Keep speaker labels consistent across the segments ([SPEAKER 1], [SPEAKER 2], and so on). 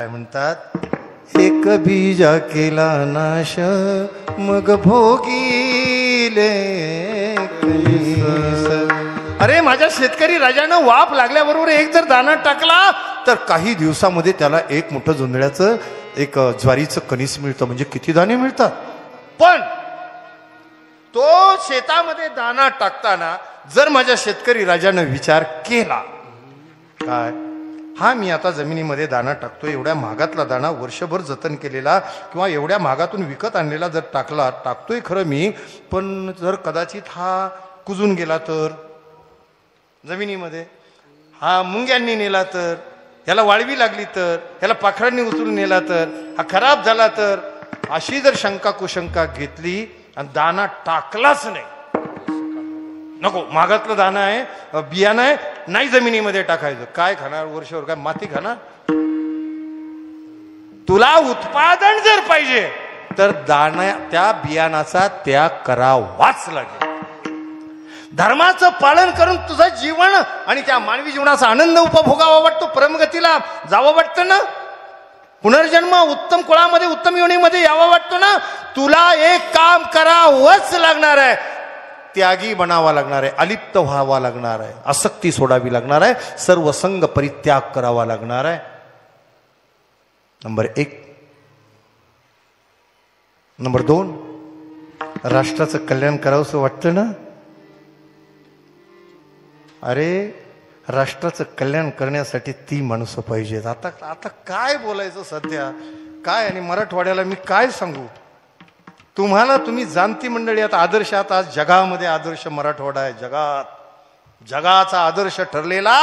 [SPEAKER 1] काय म्हणतात, एक बीजा केला नाश मग भोगीले कणीस. अरे माझ्या शेतकरी राजानं वाप लागल्याबरोबर एक जर दाणा टाकला तर काही दिवसामध्ये त्याला एक मोठं जोंधळ्याचं एक ज्वारीचं कणीस मिळतं. म्हणजे किती दाणे मिळतात. पण तो शेतामध्ये दाणा टाकताना जर माझ्या शेतकरी राजानं विचार केला, काय हा मी आता जमिनीमध्ये दाणा टाकतोय, एवढ्या महागातला दाणा वर्षभर जतन केलेला किंवा एवढ्या महागातून विकत आणलेला जर टाकतोय खरं मी, पण जर कदाचित हा कुजून गेला तर जमिनीमध्ये, हा मुंग्यांनी नेला तर, ह्याला वाळवी लागली तर, ह्याला पाखरांनी उचलून नेला तर, हा खराब झाला तर, अशी जर शंका कुशंका घेतली आणि दाणा टाकलाच नाही, नको महागातलं दाणं आहे, बियाणं आहे, नाही जमिनीमध्ये टाकायचं, काय खाणार वर्षभर, काय माती खाणार. तुला उत्पादन जर पाहिजे तर दाणा त्या बियाणाचा त्याग करावाच लागेल. धर्माचं पालन करून तुझं जीवन आणि त्या मानवी जीवनाचा आनंद उपभोगावा वाटतो, परमगतीला जावं वाटतं ना, पुनर्जन्म उत्तम कुळामध्ये उत्तम योनीमध्ये यावं वाटतो ना, तुला एक काम करावंच लागणार आहे, त्यागी बनावा लागणार आहे, अलिप्त व्हावा लागणार आहे, आसक्ती सोडावी लागणार आहे, सर्व संग परित्याग करावा लागणार आहे. नंबर 1. नंबर 2, राष्ट्राचं कल्याण करावंसं वाटतं ना. अरे राष्ट्राचं कल्याण करण्यासाठी ती माणसं पाहिजेत. आता काय बोलायचं सध्या काय, आणि मराठवाड्याला मी काय सांगू तुम्हाला. तुम्ही जाणती मंडळी, आता आदर्शात आज जगामध्ये आदर्श मराठवाडा आहे. जगाचा आदर्श ठरलेला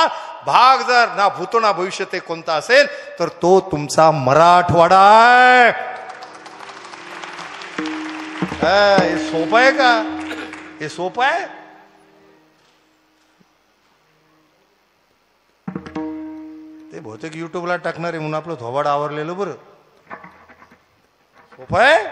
[SPEAKER 1] भाग जर ना भूतो ना भविष्य ते कोणता असेल तर तो तुमचा मराठवाडा आहे. हे सोपं आहे का? हे सोपं आहे? ते बहुतेक युट्यूबला टाकणार आहे म्हणून आपलं थोबाड आवरलेलं बरं. सोपं आहे?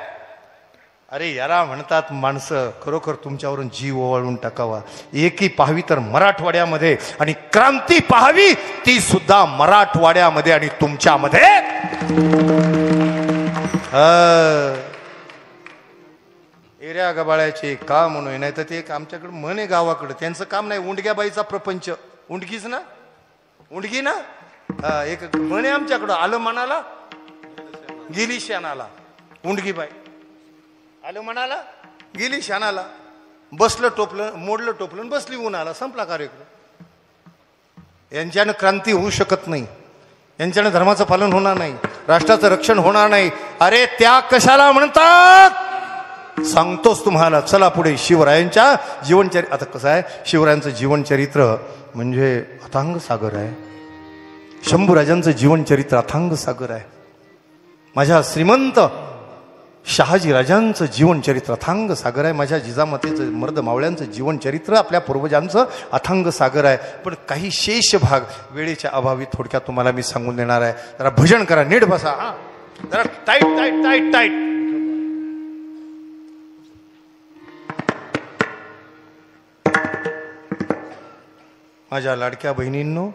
[SPEAKER 1] अरे याला म्हणतात माणसं खरोखर तुमच्यावरून जीव ओवाळून टाकावा. एकी पाहावी तर मराठवाड्यामध्ये, आणि क्रांती पाहावी ती सुद्धा मराठवाड्यामध्ये आणि तुमच्यामध्ये. एऱ्या गबाळ्याचे काम म्हणून, नाही तर ते आमच्याकडे म्हण आहे गावाकडे, त्यांचं काम नाही. उंडग्याबाईचा प्रपंच, उंडकीच ना, उंडगी ना, एक म्हणे आमच्याकडं, आलं मनाला गेली शानाला. उंडगीबाई आलं म्हणाला गेली शानाला, बसलं टोपलं, मोडलं टोपलं, बसली उन्हाला, संपला कार्यक्रम. यांच्यानं क्रांती होऊ शकत नाही, यांच्यानं धर्माचं पालन होणार नाही, राष्ट्राचं रक्षण होणार नाही. अरे त्या कशाला म्हणतात सांगतोच तुम्हाला. चला पुढे. शिवरायांच्या जीवनचरित्र. आता कसं आहे, शिवरायांचं जीवनचरित्र म्हणजे अथांग सागर आहे. शंभूराजांचं जीवनचरित्र अथांग सागर आहे. माझ्या श्रीमंत शहाजी राजांचं जीवनचरित्र अथांग सागर आहे. माझ्या जिजामातेचं मर्द मावळ्यांचं जीवनचरित्र आपल्या पूर्वजांचं अथांग सागर आहे. पण काही शेष भाग वेळेच्या अभावी थोडक्यात तुम्हाला मी सांगून देणार आहे. जरा भजन करा, नीट बसा, हा जरा टाईट टाईट टाईट टाईट. माझ्या लाडक्या बहिणींनो,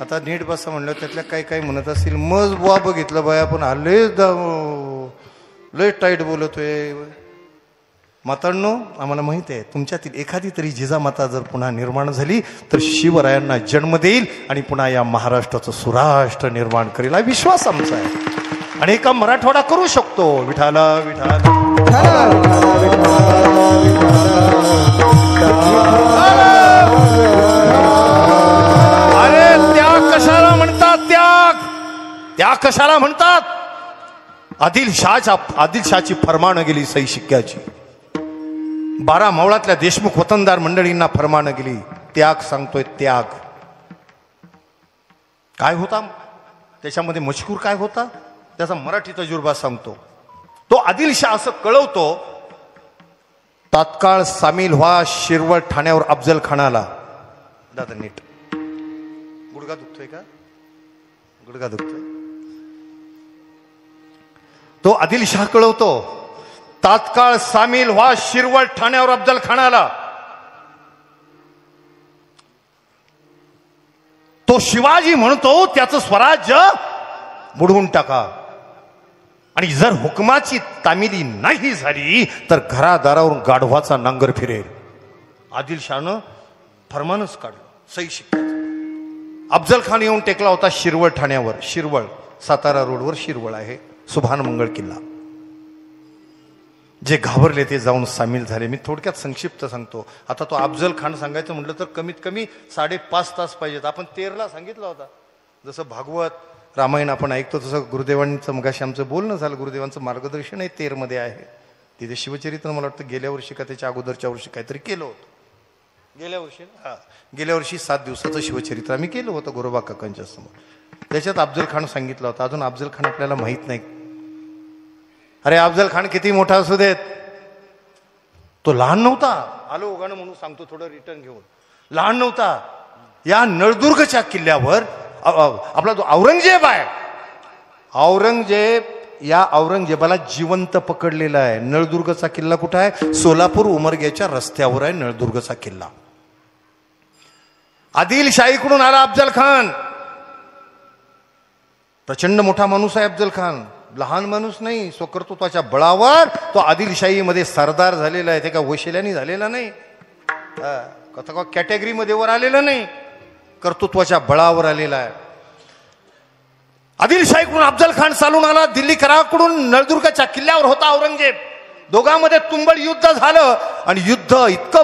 [SPEAKER 1] आता नीट बसा म्हणलं, त्यातल्या काही काही म्हणत असतील मज बुवा बघितलं बाया, पण लय टाईट बोलतोय. मातांनो, आम्हाला माहिती आहे तुमच्यातील एखादी तरी जिजामाता जर पुन्हा निर्माण झाली तर शिवरायांना जन्म देईल आणि पुन्हा या महाराष्ट्राचं सुराष्ट्र निर्माण करेल, हा विश्वास आमचा आहे. आणि एका मराठवाडा करू शकतो. विठाला विठाला. त्या कशाला म्हणतात? आदिलशाची फरमानं गेली सही शिक्क्याची. 12 मावळातल्या देशमुख वतनदार मंडळींना फरमानं गेली. त्याग सांगतोय, त्याग काय होता त्याच्यामध्ये, मजकूर काय होता त्याचा मराठी तजुर्बा सांगतो. तो आदिलशाह असं कळवतो, तात्काळ सामील व्हा शिरवळ ठाण्यावर अफजल खानाला. दादा नीट. गुडघा दुखतोय का? गुडघा दुखतोय. तो आदिलशाह कळवतो, तात्काळ सामील व्हा शिरवळ ठाण्यावर अफजल खानाला. तो शिवाजी म्हणतो त्याचं स्वराज्य बुडवून टाका, आणि जर हुकमाची तामिली नाही झाली तर घरादारावरून गाढवाचा नांगर फिरेल. आदिलशाहनं फरमानच काढलं, सही शिक्का. अफजल खान येऊन टेकला होता शिरवळ ठाण्यावर. शिरवळ सातारा रोडवर शिरवळ आहे, सुभान मंगळ किल्ला. जे घाबरले ते जाऊन सामील झाले. मी थोडक्यात संक्षिप्त सांगतो. आता तो अफजल खान सांगायचं म्हटलं तर कमीत कमी 5.5 तास पाहिजेत. आपण 13ला सांगितला होता. जसं भागवत रामायण आपण ऐकतो तसं गुरुदेवांचं मगाशी आमचं बोलणं झालं. गुरुदेवांचं मार्गदर्शन आहे 13 मध्ये आहे. तिथे शिवचरित्र मला वाटतं गेल्या वर्षी का त्याच्या अगोदरच्या वर्षी काहीतरी केलं होतं. गेल्या वर्षी 7 दिवसाचं शिवचरित्र आम्ही केलं होतं गोरोबा काकांच्या समोर. त्याच्यात अफजल खान सांगितलं होतं. अजून अफजल खान आपल्याला माहित नाही. अरे अफजल खान किती मोठा असू देत, तो लहान नव्हता. आलो ओगाणं म्हणून सांगतो थोडं रिटर्न घेऊन. लहान नव्हता. या नळदुर्गच्या किल्ल्यावर आपला जो औरंगजेब आहे, औरंगजेब, या औरंगजेबाला जिवंत पकडलेला आहे. नळदुर्गचा किल्ला कुठं आहे? सोलापूर उमरग्याच्या रस्त्यावर आहे नळदुर्गचा किल्ला. आदिलशाहीकडून आला अफजल खान. प्रचंड मोठा माणूस आहे अफजल खान, लहान माणूस नाही. स्वकर्तृत्वाच्या बळावर तो आदिलशाहीमध्ये सरदार झालेला आहे. ते का वशिल्याने झालेला नाही, कथा कॅटेगरीमध्ये वर आलेला नाही, कर्तृत्वाच्या बळावर आलेला आहे. आदिलशाहीकडून अफजल खान चालून आला. दिल्ली कराकडून नळदुर्गच्या किल्ल्यावर होता औरंगजेब. दोघांमध्ये तुंबळ युद्ध झालं आणि युद्ध इतकं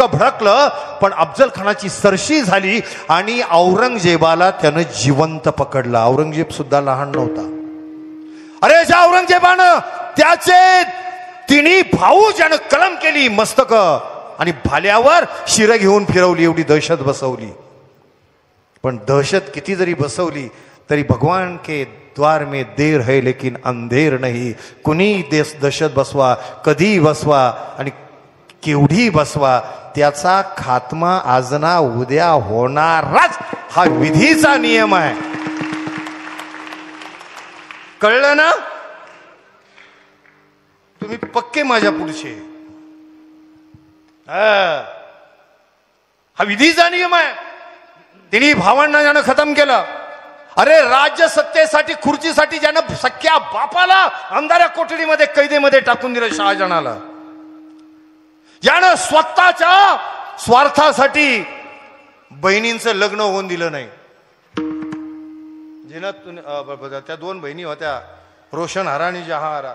[SPEAKER 1] भडकलं, पण अफजल खानाची सरशी झाली आणि औरंगजेबाला त्यानं जिवंत पकडलं. औरंगजेब सुद्धा लहान नव्हता. अरे ज्या औरंगजेबानं त्याचे तिन्ही भाऊ ज्यानं कलम केली मस्तक आणि भाल्यावर शिर घेऊन फिरवली, एवढी दहशत बसवली. पण दहशत किती जरी बसवली तरी भगवान के द्वार में देर है लेकिन अंधेर नहीं. कुणी देश दहशत बसवा, कधी बसवा आणि केवढी बसवा, त्याचा खात्मा आज ना उद्या होणारच. हा विधीचा नियम आहे. कळलं ना? तुम्ही पक्के माझ्या पुढचे. हा विधीचा नियम आहे. तिन्ही भावांना ज्यानं खतम केलं. अरे राज्य सत्तेसाठी, खुर्चीसाठी ज्यानं सख्या बापाला अंधाऱ्या कोठडीमध्ये कैदेमध्ये टाकून दिलं शहाजहानाला, ज्यानं स्वतःच्या स्वार्थासाठी बहिणींचं लग्न होऊन दिलं नाही. त्या 2 बहिणी होत्या, रोशन हारा आणि जहा हारा,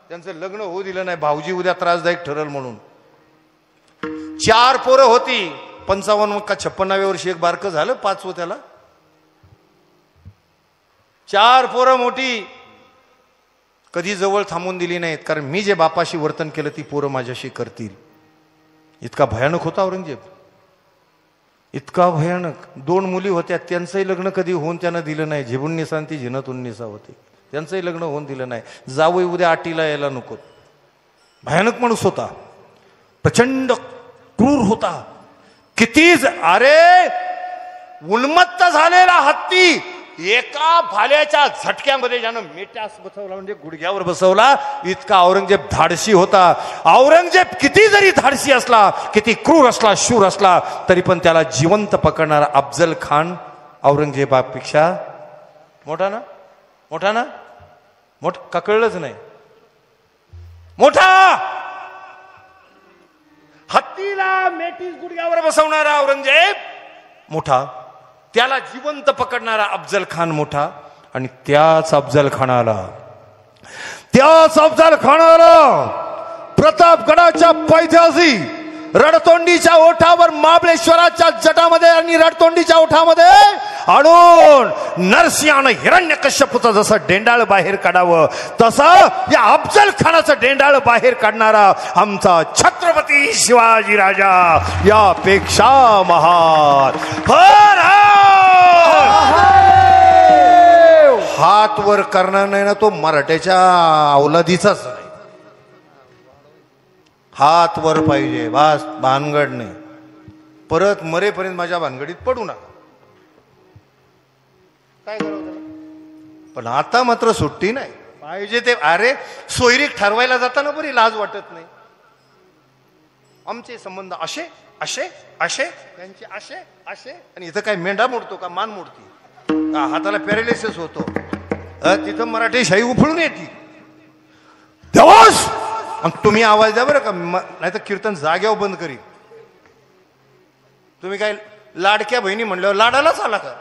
[SPEAKER 1] त्यांचं लग्न होऊ दिलं नाही. भाऊजी उद्या त्रासदायक ठरल म्हणून. 4 पोरं होती. 55 का 56व्या वर्षी एक बारकं झालं, 5वं त्याला. 4 पोरं मोठी. कधी जवळ थांबून दिली नाहीत, कारण मी जे बापाशी वर्तन केलं ती पोरं माझ्याशी करतील. इतका भयानक होता औरंगजेब, इतका भयानक. 2 मुली होत्या, त्यांचंही लग्न कधी होऊन त्यानं दिलं नाही. झिबुन्निसा आणि ती झिनतुन्निसा होती, त्यांचंही लग्न होऊन दिलं नाही. जावई उद्या आटीला यायला नको. भयानक माणूस होता, प्रचंड क्रूर होता. कितीच, अरे उन्मत्त झालेला हत्ती एका भाल्याच्या झटक्यामध्ये ज्यानं मेट्यास बसवला, म्हणजे गुडघ्यावर बसवला, इतका औरंगजेब धाडसी होता. औरंगजेब किती जरी धाडसी असला, किती क्रूर असला, शूर असला, तरी पण त्याला जिवंत पकडणारा अफजल खान औरंगजेबापेक्षा मोठा ना. मोठा ना, मोठ का कळलंच नाही. मोठा हत्तीला मेटीस गुडघ्यावर बसवणारा औरंगजेब मोठा, त्याला जिवंत पकडणारा अफजल खान मोठा. आणि त्याच अफजल खानाला प्रतापगडाच्या पायथ्याशी रणतोंडीच्या ओठावर, महाबळेश्वराच्या जटामध्ये आणि रणतोंडीच्या ओठामध्ये आणून नरसिंहानं हिरण्यकश्यपूचं जसं डेंडाळ बाहेर काढावं, तसं या अफजल खानाचं डेंडाळ बाहेर काढणारा आमचा छत्रपती शिवाजी राजा यापेक्षा महान. हात वर करणार नाही ना तो मराठ्याच्या अवलादीचाच नाही. हात वर पाहिजे, बस. भानगड नाही. परत मरेपर्यंत माझ्या भानगडीत पडू नका. काय करावं त्याला? पण आता मात्र सुट्टी नाही पाहिजे ते. अरे सोयरीक ठरवायला जाताना बरी लाज वाटत नाही. आमचे संबंध असे असे असे त्यांचे असे असे. आणि इथं काय मेंढा मोडतो का मान मोडती, हाताला पॅरालिसिस होतो. तिथं मराठी शाही उफळून येते. देवास तुम्ही आवाज द्या बरं का, नाही तर कीर्तन जाग्यावर बंद करी. तुम्ही काय लाडक्या बहिणी म्हणल्यावर लाडालाच आला का?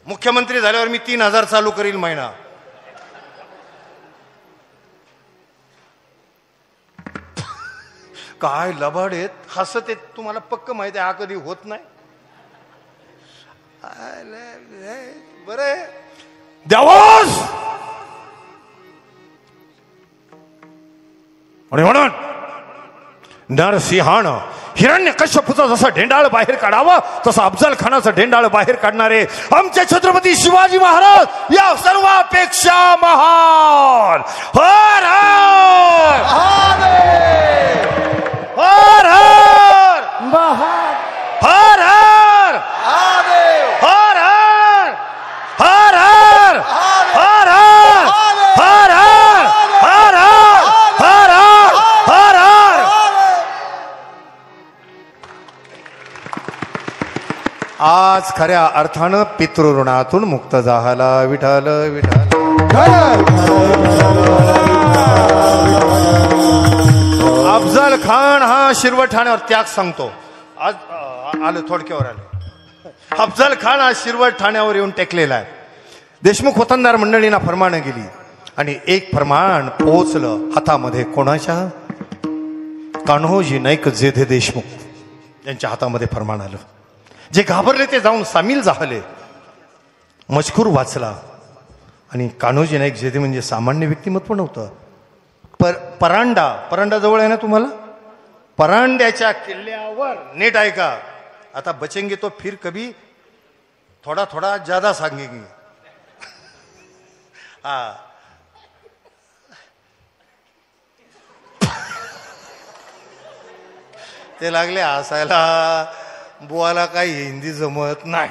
[SPEAKER 1] मुख्यमंत्री झाल्यावर मी 3000 चालू करील महिना. काय लबाड आहेत, हसत आहेत. तुम्हाला पक्क माहिती आहे हा कधी होत नाही. बरं देवास म्हणून नरसिंहानं हिरण्यकश्यपूचा जसा ढेंडाळ बाहेर काढावा तसा अफजल खानाचं ढेंडाळ बाहेर काढणारे आमचे छत्रपती शिवाजी महाराज या सर्वापेक्षा महान. हर हर हर हर हर हर हर हर हर हर हर हर हर हर हर. आज खऱ्या अर्थानं पितृऋणातून मुक्त झाला विठाल विठाल. अफजल खान हा शिरवळ ठाण्यावर त्याग सांगतो. आज आलं थोडक्यावर आलं. अफजल खान हा शिरवळ ठाण्यावर येऊन टेकलेला आहे. देशमुख वतनदार मंडळींना फरमानं गेली आणि एक फरमान पोचलं हातामध्ये. कोणाच्या? कान्होजी नाईक जेधे देशमुख यांच्या हातामध्ये फरमान आलं. जे घाबरले ते जाऊन सामील झाले. मजकूर वाचला आणि कान्होजी नाईक जेधे म्हणजे सामान्य व्यक्तिमत्व नव्हतं. परांडा जवळ आहे ना तुम्हाला? परांड्याच्या किल्ल्यावर नीट ऐका. आता बचेंगे तो फिर कभी थोडा थोडा ज्यादा सांगेंगे. हा ते लागले हसायला. बुवाला काही हिंदी जमत नाही.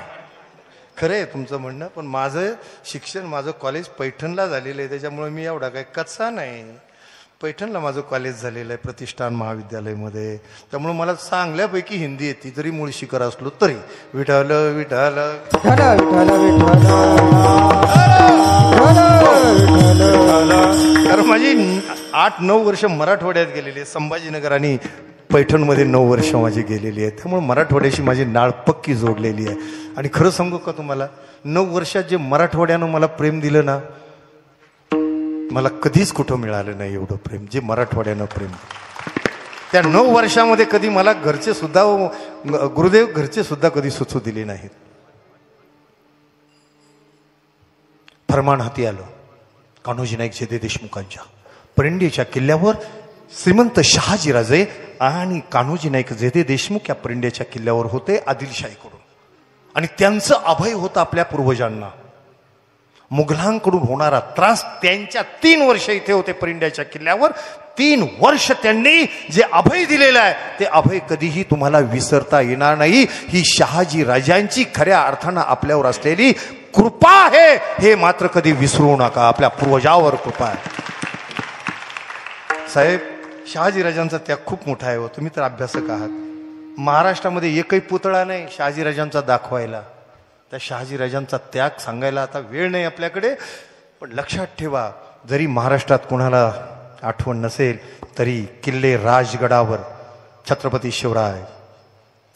[SPEAKER 1] खरं आहे तुमचं म्हणणं, पण माझं शिक्षण माझं कॉलेज पैठणला झालेलं आहे. त्याच्यामुळे मी एवढा काही कच्चा नाही. पैठणला माझं कॉलेज झालेलं आहे प्रतिष्ठान महाविद्यालयामध्ये. त्यामुळे मला चांगल्यापैकी हिंदी येते जरी मूळ शिकर असलो तरी. विठाल विठाल कारण माझी 8-9 वर्ष मराठवाड्यात गेलेली आहे. संभाजीनगर आणि पैठणमध्ये 9 वर्ष माझी गेलेली आहे. त्यामुळे मराठवाड्याशी माझी नाळ पक्की जोडलेली आहे. आणि खरं सांगू का तुम्हाला, 9 वर्षात जे मराठवाड्यानं मला प्रेम दिलं ना, मला कधीच कुठं मिळालं नाही एवढं प्रेम जे मराठवाड्यानं प्रेम. त्या 9 वर्षामध्ये कधी मला घरचे सुद्धा, गुरुदेव घरचे सुद्धा कधी सुचू दिले नाहीत. फरमान हाती आलं कान्होजी नाईक जेधे देशमुखांच्या. परिंडीच्या किल्ल्यावर श्रीमंत शहाजीराजे आणि कान्होजी नाईक जेधे देशमुख या परिंड्याच्या किल्ल्यावर होते आदिलशाहीकडून. आणि त्यांचं अभय होतं आपल्या पूर्वजांना. मुघलांकडून होणारा त्रास, त्यांच्या 3 वर्ष इथे होते परिंड्याच्या किल्ल्यावर. 3 वर्ष त्यांनी जे अभय दिलेलं आहे ते अभय कधीही तुम्हाला विसरता येणार नाही. ही शहाजी राजांची खऱ्या अर्थानं आपल्यावर असलेली कृपा आहे, हे मात्र कधी विसरू नका. आपल्या पूर्वजावर कृपा आहे. साहेब, शहाजीराजांचा त्याग खूप मोठा आहे. तुम्ही तर अभ्यासक आहात. महाराष्ट्रामध्ये एकही पुतळा नाही शहाजीराजांचा दाखवायला. त्या शहाजीराजांचा त्याग सांगायला आता वेळ नाही आपल्याकडे. पण लक्षात ठेवा, जरी महाराष्ट्रात कोणाला आठवण नसेल तरी किल्ले राजगडावर छत्रपती शिवराय,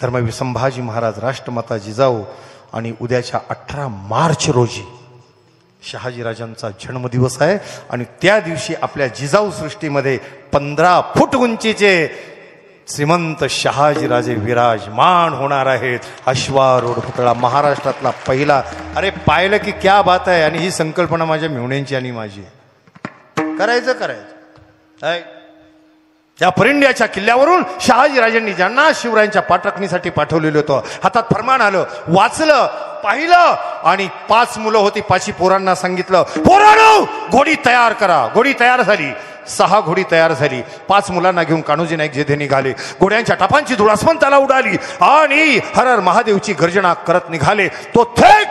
[SPEAKER 1] धर्मवीर संभाजी महाराज, राष्ट्रमाता जिजाऊ आणि उद्याच्या 18 मार्च रोजी शहाजीराजांचा जन्मदिवस आहे. आणि त्या दिवशी आपल्या जिजाऊ सृष्टीमध्ये 15 फूट उंचीचे श्रीमंत शहाजीराजे विराजमान होणार आहेत. अश्वारूढ पुतळा महाराष्ट्रातला पहिला. अरे पाहिलं की क्या बात आहे. आणि ही संकल्पना माझ्या मेहुण्यांची आणि माझी. करायचं त्या परिंड्याच्या किल्ल्यावरून शहाजीराजांनी ज्यांना शिवरायांच्या पाठराखणीसाठी पाठवलेलं होतं, हातात फरमान आलं, वाचलं, पाहिलं आणि 5 मुलं होती. 5 पोरांना सांगितलं, पोरांनो घोडी तयार करा. घोडी तयार झाली. 6 घोडी तयार झाली. 5 मुलांना घेऊन कान्होजी नाईक जेधे निघाले. घोड्यांच्या टापांची धूळ आसमंताला उडाली आणि हर हर महादेवची गर्जना करत निघाले. तो थेट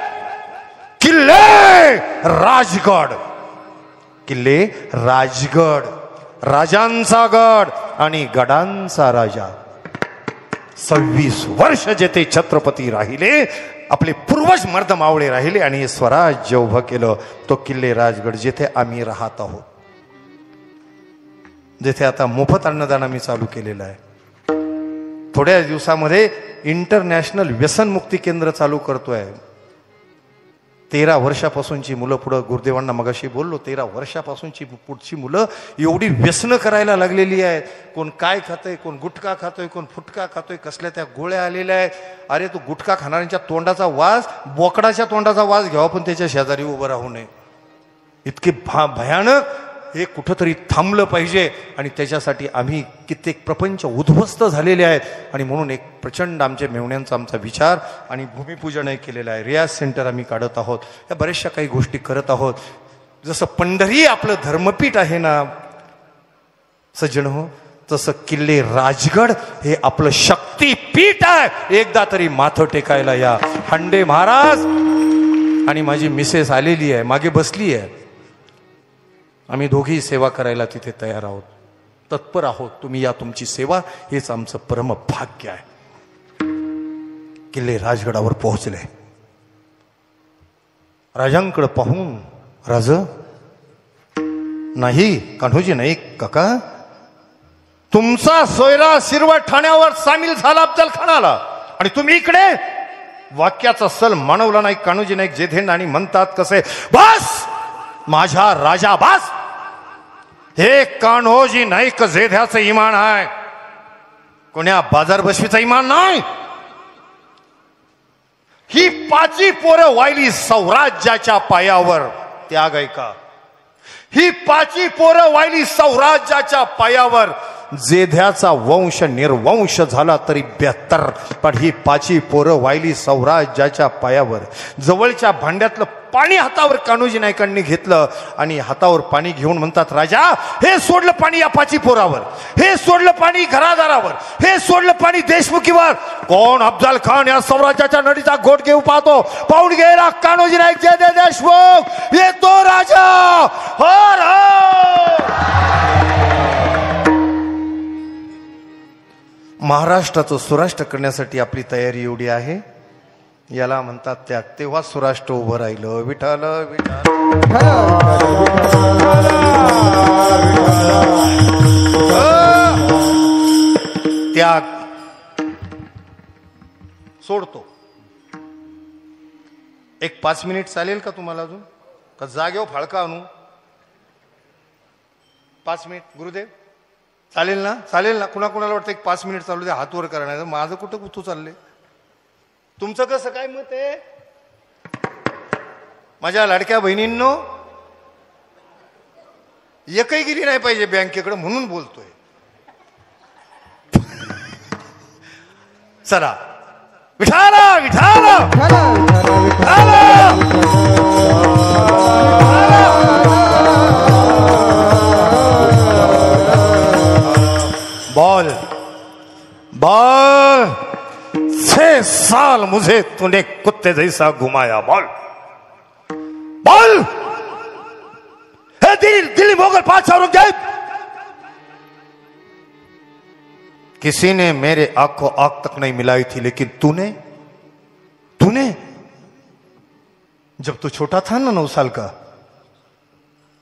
[SPEAKER 1] किल्ले राजगड, राजांचा गड
[SPEAKER 2] आणि गडांचा राजा. 26 वर्ष जेथे छत्रपती राहिले, आपले पूर्वज मर्द मावळे राहिले आणि हे स्वराज्य उभं केलं. तो किल्ले राजगड जिथे आम्ही राहत आहोत, जिथे आता मोफत अन्नदान आम्ही चालू केलेलं आहे. थोड्या दिवसामध्ये इंटरनॅशनल व्यसनमुक्ती केंद्र चालू करतोय. 13 वर्षापासूनची मुलं, पुढं गुरुदेवांना मगाशी बोललो, 13 वर्षापासूनची पुढची मुलं एवढी व्यसनं करायला लागलेली आहेत. कोण काय खातोय, कोण गुटखा खातोय, कोण फुटका खातोय, कसल्या त्या गोळ्या आलेल्या आहेत. अरे तो गुटखा खाणाऱ्यांच्या तोंडाचा वास, बोकडाच्या तोंडाचा वास घ्यावा, पण त्याच्या शेजारी उभं राहू नये. इतके भयानक हे कुठंतरी थांबलं पाहिजे. आणि त्याच्यासाठी आम्ही कित्येक प्रपंच उद्ध्वस्त झालेले आहेत. आणि म्हणून एक प्रचंड आमच्या मेवण्यांचा आमचा विचार आणि भूमिपूजनही केलेलं आहे. रियाज सेंटर आम्ही काढत आहोत. या बऱ्याचशा काही गोष्टी करत आहोत. जसं पंढरी आपलं धर्मपीठ आहे ना सज्जन हो, तसं किल्ले राजगड हे आपलं शक्तीपीठ आहे. एकदा तरी माथं टेकायला या. हंडे महाराज आणि माझी मिसेस आलेली आहे, मागे बसली आहे. आम्ही दोघी सेवा करायला तिथे तयार आहोत, तत्पर आहोत. तुम्ही या, तुमची सेवा हेच आमचं परम भाग्य आहे. किल्ले राजगडावर पोहोचले. राजांकडे पाहून राज, नाही कान्होजी नाही काका, तुमचा सोयरा शिरवळ ठाण्यावर सामील झाला अफजल खानाला आणि तुम्ही इकडे. वाक्याचा सल मानवला नाही कान्होजी नाईक जेधे आणि म्हणतात कसे, बस माझ्या राजा बस. हे कान्होजी नाईक जेध्याचं इमान आहे, कोण्या बाजार बसवीचं इमान नाही. ही 5 पोरं वाहिली स्वराज्याच्या पायावर. त्याग आहे का? ही 5 पोरं वाहिली स्वराज्याच्या पायावर. जेध्याचा वंश निर्वंश झाला तरी 72, पण ही 5 पोरं वाहिली स्वराज्याच्या पायावर. जवळच्या भांड्यातलं पाणी हातावर कान्होजी नाईकांनी घेतलं आणि हातावर पाणी घेऊन म्हणतात, राजा हे सोडलं पाणी या 5 पोरावर, हे सोडलं पाणी घरादारावर, हे सोडलं पाणी देशमुखीवर. कोण? अफजल खान या स्वराज्याच्या नडीचा घोट घेऊ पाहतो. पाहून गेला कान्होजी नाईक जेधे देशमुख, येतो राजा. हर हर. महाराष्ट्राचं सुराष्ट्र करण्यासाठी आपली तयारी एवढी आहे, याला म्हणतात त्याग. तेव्हा सुराष्ट्र उभं राहिलं. विठाल विठाल त्याग सोडतो. एक 5 मिनिट चालेल का तुम्हाला अजून? का जागेवर फाळका आणू? 5 मिनिट गुरुदेव चालेल ना? चालेल ना? कुणाकुणाला वाटतं एक 5 मिनिट चालू दे, हात वर करणार. माझं कुठं कुठं चाललंय? तुमचं कसं काय मत आहे? माझ्या लाडक्या बहिणींनो, एकही गेली नाही पाहिजे बँकेकडे म्हणून बोलतोय. चला विठाला विठाला बोल बोल. 6 साल मुझे तूने कुत्ते जैसा घुमाया. बोल बोल. हे दिल्ली मोगल बादशाह औरंगजेब, किसी ने मेरे आंख को आंख तक नहीं मिलाई थी, लेकिन तूने जब तू छोटा था ना 9 साल का,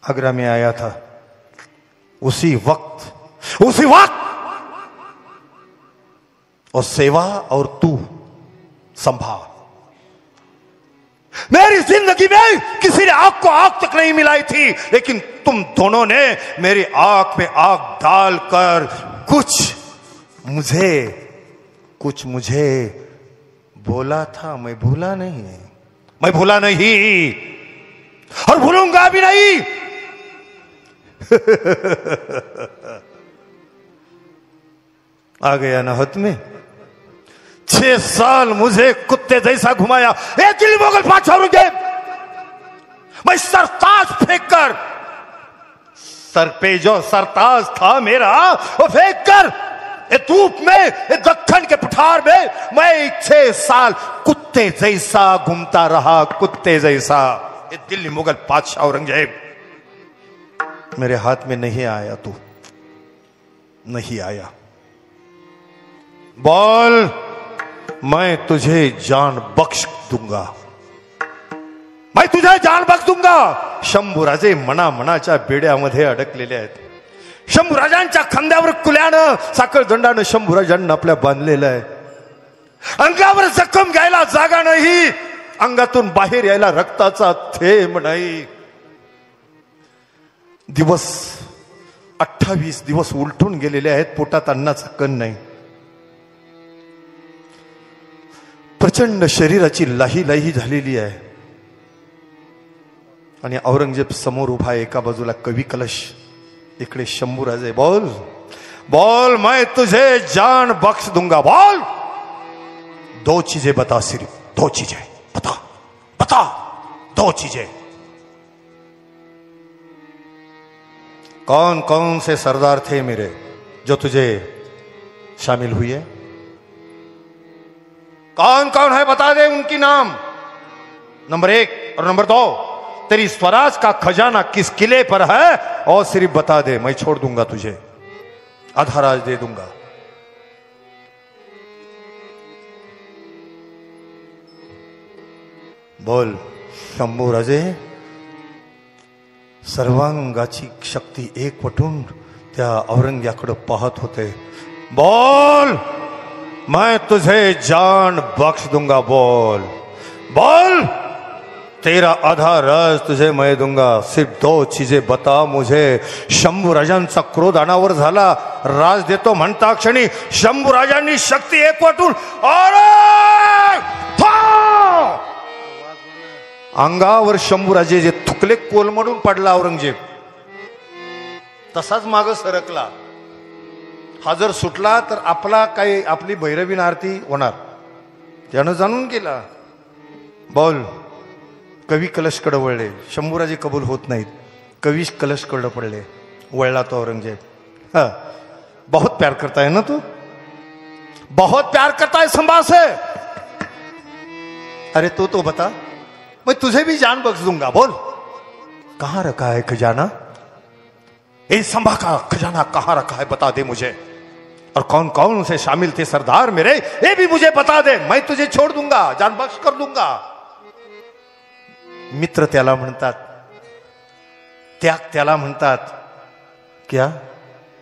[SPEAKER 2] आगरा में आया था, उसी वक्त और सेवा और तू संभाल. मेरी जिंदगी में किसी ने आंख को आंख तक नहीं मिलाई थी, लेकिन तुम दोनों ने मेरी आंख में आंख डालकर कुछ मुझे बोला था. मैं भूला नहीं और भूलूंगा भी नहीं. आ गया ना हाथ में. 6 साल मुझे कुत्ते जैसा घुमाया. ए दिल्ली मोगल बादशाह औरंगजेब, मैं सरताज फेंक कर, सर पे जो सरताज था मेरा, वो फेंक कर धूप में, दक्खन के पठार में मैं 6 साल कुत्ते जैसा घूमता रहा. कुत्ते जैसा. ये दिल्ली मुगल बादशाह औरंगजेब, मेरे हाथ में नहीं आया तू. नहीं आया। बोल, मैं तुझे जान बख्श दूंगा, मैं तुझे जान बख्श दूंगा। शंभूराजे मनाच्या बेड्यामध्ये अडकलेले आहेत. शंभूराजांच्या खांद्यावर कुल्यानं साखळदंडानं शंभूराजांना आपल्या बांधलेलं आहे. अंगावर जखम घ्यायला जागा नाही, अंगातून बाहेर यायला रक्ताचा थेंब नाही. दिवस 28 दिवस उलटून गेलेले आहेत, पोटात अन्नाचा कण नाही. प्रचंड शरीराची लाही लाही झालेली आहे. आणि औरंगजेब समोर उभा आहे, एका बाजूला कवी कलश, इकडे शंभूराजे. बोल बोल, मैं तुझे जान बख्श दूंगा. बोल, 2 चीजें बता, सिर्फ 2 चीजें बता, बता 2 चीजें. कौन कौन से सरदार थे मेरे जो तुझे शामिल हुए? कौन कौन है बता दे उनकी नाम. नंबर 1 और नंबर 2, तेरी स्वराज का खजाना किस किले पर है, और सिर्फ बता दे, मैं छोड़ दूंगा तुझे, आधा राज दे दूंगा. बोल. शंभूराजे सर्वांगाची शक्ती एकवटून त्या औरंग्याकडे पाहत होते. बोल, मैं तुझे जान बख्श दूंगा. बोल बोल, तेरा आधा राज तुझे मैं दूंगा, सिर्फ 2 चीजें बता मुझे. शंभूराजांचा क्रोध अनावर झाला. राज देतो म्हणता क्षणी शंभूराजांनी शक्ती एकवटून अंगावर शंभूराजे जे थुकले कोलमडून पडला औरंगजेब, तसाच माग सरकला. हा जर सुटला तर आपली भैरवीन आरती होणार, त्यानं जाणून गेला. बोल, कवी कलशकडे वळले. शंभूराजे कबूल होत नाहीत, कवी कलशकडे पडले. वळला तो औरंगजेब. बहुत प्यार करता है ना तू, बहुत प्यार करता है संभा से. अरे तो बता, मैं तुझे भी जान बख्श दूंगा. बोल, कहां रखा है खजाना, इस संभा का खजाना कहां रखा है, बता दे मुझे. और कौन कौन उसे शामिल थे सरदार मेरे, ये भी मुझे बता दे, मैं तुझे छोड़ दूंगा, जान बख्श कर दूंगा. मित्र त्याला म्हणतात, त्याग त्याला म्हणतात. क्या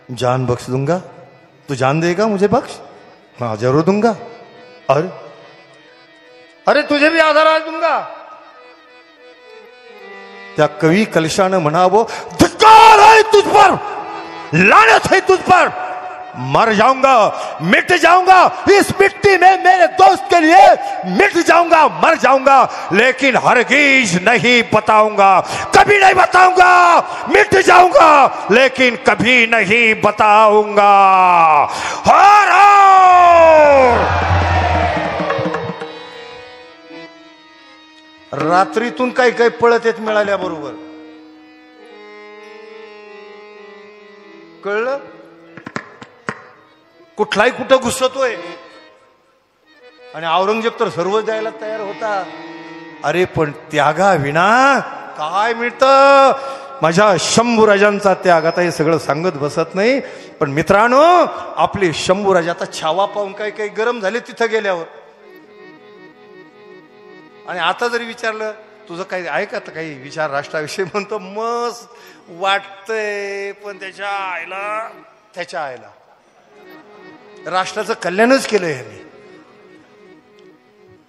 [SPEAKER 2] जान बख्श दूंगा, तू जान देगा मुझे बख्श? हाँ जरूर दूंगा. अरे तुझे भी आधा राज दूंगा. त्या कवी कलशानं म्हणावं, धिक्कार है तुझ पर, लानत है तुझ पर, मर जाऊंगा, मिट जाऊंगा इस मिट्टी में, मेरे दोस्त के लिए मिट जाऊंगा, मर जाऊंगा, लेकिन हरगिज नहीं बताऊंगा, कभी नहीं बताऊंगा. मिट जाऊंगा लेकिन कभी नहीं बताऊंगा. हर रात्रीतून काही काही पळत येत मिळाल्या बरोबर. कळलं, कुठलाही कुठं घुसतोय. आणि औरंगजेब तर सर्व द्यायला तयार होता. अरे पण त्यागा विना काय मिळतं. माझ्या शंभूराजांचा त्याग. आता हे सगळं सांगत बसत नाही, पण मित्रांनो, आपले शंभूराजा आता छावा पाहून काही काही गरम झाले तिथं गेल्यावर. आणि आता जरी विचारलं तुझं काही आहे का, तर काही विचार राष्ट्राविषयी, म्हणतो मस्त वाटतंय, पण त्याच्या आईला राष्ट्राचं कल्याणच केलंय ह्यांनी.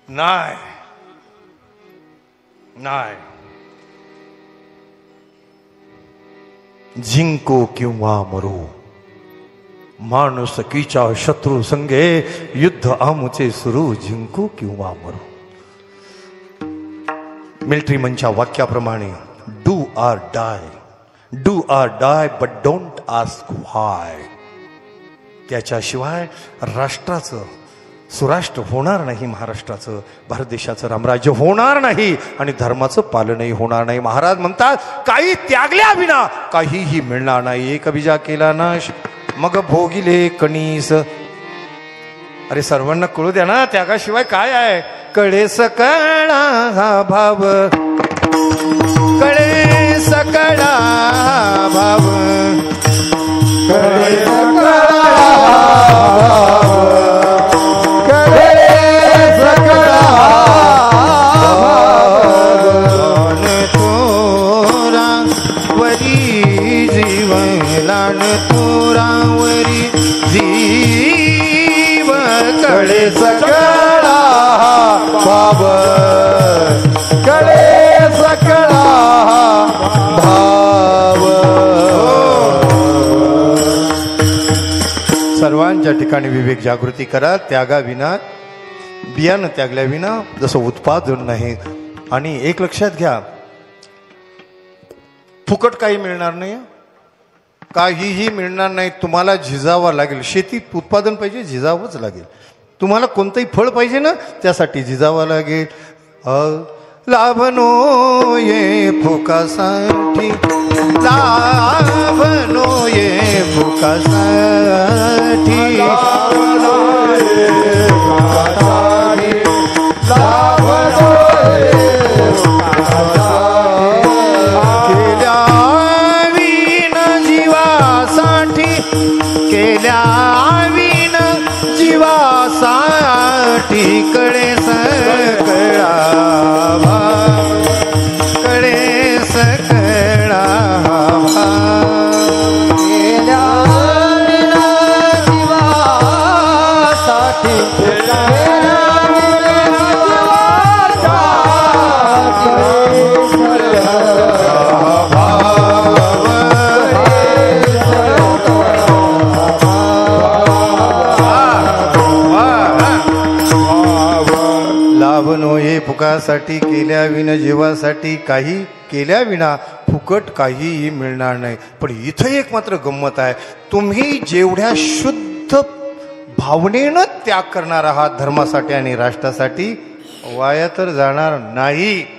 [SPEAKER 2] नाही, जिंको किंवा मरू, माणुसकीच्या शत्रू संगे युद्ध आमुचे सुरू, जिंकू किंवा मरू. मिलिटरी मनच्या वाक्याप्रमाणे do or die but don't ask why. त्याच्याशिवाय राष्ट्राचं सुराष्ट्र होणार नाही, महाराष्ट्राचं भारत देशाचं रामराज्य होणार नाही, आणि धर्माचं पालनही होणार नाही. महाराज म्हणतात, काही त्यागल्या विना काहीही मिळणार नाही. एक बीजा केला नाश मग भोगिले कणीस. अरे सर्वांना कळू द्या ना, त्यागाशिवाय काय आहे. कळे सकळा हा भाव, कळे सकळा भाव, कळे सकळा लाड तोरावरी जीव कळे सकळा भाव कळे सकळा भाव. सर्वांच्या ठिकाणी विवेक जागृती करा. त्यागाविना बियाणं त्यागल्याविना जसं उत्पादन नाही. आणि एक लक्षात घ्या, फुकट काही मिळणार नाही, काहीही मिळणार नाही. तुम्हाला झिजावं लागेल. शेतीत उत्पादन पाहिजे, झिजावंच लागेल. तुम्हाला कोणतंही फळ पाहिजे ना, त्यासाठी झिजावं लागेल. लाभनो ये फुकासाठी, लाभनो ये फुकासाठी, केल्याविन जीवासाठी कडे सकळा भाव, कडे सकळा भाव. केल्याविन जीवासाठी लाभनो ये फुकासाठी, केल्याविना जीवासाठी, काही केल्याविना फुकट काहीही मिळणार नाही. पण इथं एक मात्र गंमत आहे. तुम्ही जेवढ्या शुद्ध भावनेनं त्याग करणार आहात धर्मासाठी आणि राष्ट्रासाठी, वाया तर जाणार नाही.